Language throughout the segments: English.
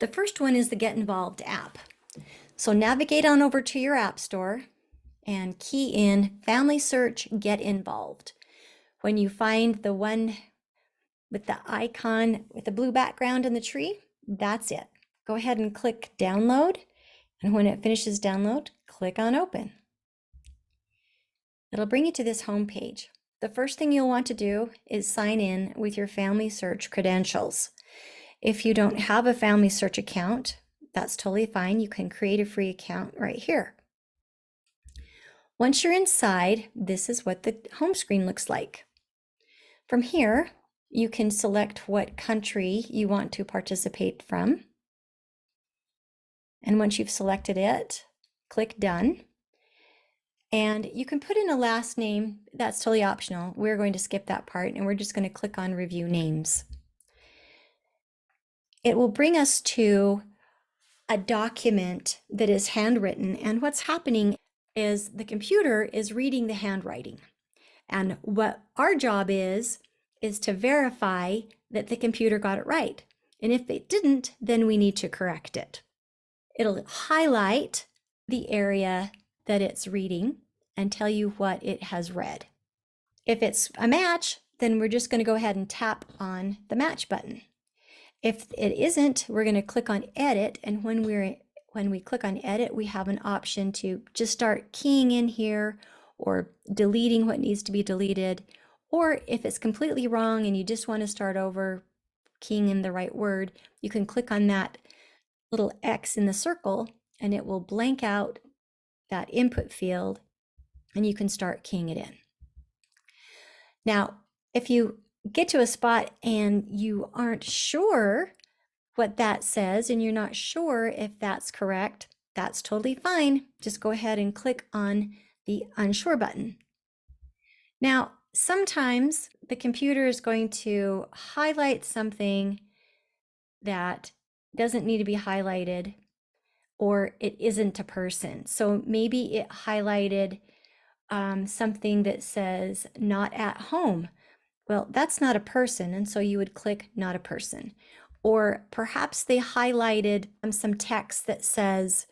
The first one is the Get Involved app. So navigate on over to your app store and key in FamilySearch Get Involved. When you find the one with the icon with the blue background and the tree, that's it. Go ahead and click download, and when it finishes download, click on open. It'll bring you to this home page. The first thing you'll want to do is sign in with your FamilySearch credentials. If you don't have a FamilySearch account, that's totally fine. You can create a free account right here. Once you're inside, this is what the home screen looks like. From here, you can select what country you want to participate from. And once you've selected it, click Done. And you can put in a last name. That's totally optional. We're going to skip that part, and we're just going to click on Review Names. It will bring us to a document that is handwritten, and what's happening is the computer is reading the handwriting. And what our job is to verify that the computer got it right. And if it didn't, then we need to correct it. It'll highlight the area that it's reading and tell you what it has read. If it's a match, then we're just going to go ahead and tap on the match button. If it isn't, we're going to click on edit, and when we click on edit, we have an option to just start keying in here or deleting what needs to be deleted. Or if it's completely wrong and you just want to start over keying in the right word, you can click on that little X in the circle and it will blank out that input field and you can start keying it in. Now, if you get to a spot and you aren't sure what that says and you're not sure if that's correct, that's totally fine. Just go ahead and click on the unsure button. Now, sometimes the computer is going to highlight something that doesn't need to be highlighted, or it isn't a person. So maybe it highlighted something that says not at home. Well, that's not a person, and so you would click not a person. Or perhaps they highlighted some text that says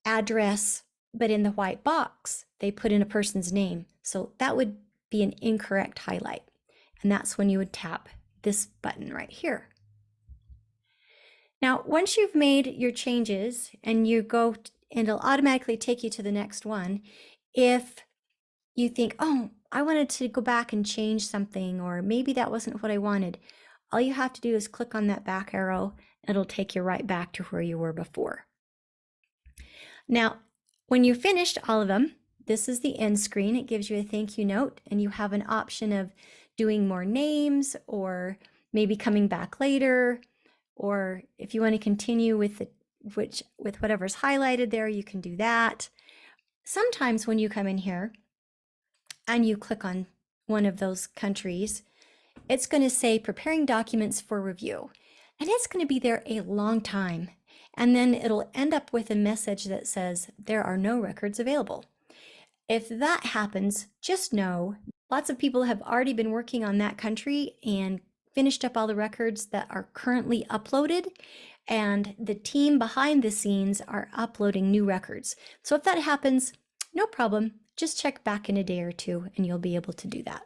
address, but in the white box, they put in a person's name. So that would be an incorrect highlight. And that's when you would tap this button right here. Now, once you've made your changes and you go, and it'll automatically take you to the next one. If you think, oh, I wanted to go back and change something, or maybe that wasn't what I wanted, all you have to do is click on that back arrow. It'll take you right back to where you were before. Now, when you finished all of them, this is the end screen. It gives you a thank you note, and you have an option of doing more names or maybe coming back later, or if you want to continue with whatever's highlighted there, you can do that. Sometimes when you come in here and you click on one of those countries, it's going to say preparing documents for review, and it's going to be there a long time. And then it'll end up with a message that says there are no records available. If that happens, just know lots of people have already been working on that country and finished up all the records that are currently uploaded, and the team behind the scenes are uploading new records. So if that happens, no problem. Just check back in a day or two and you'll be able to do that.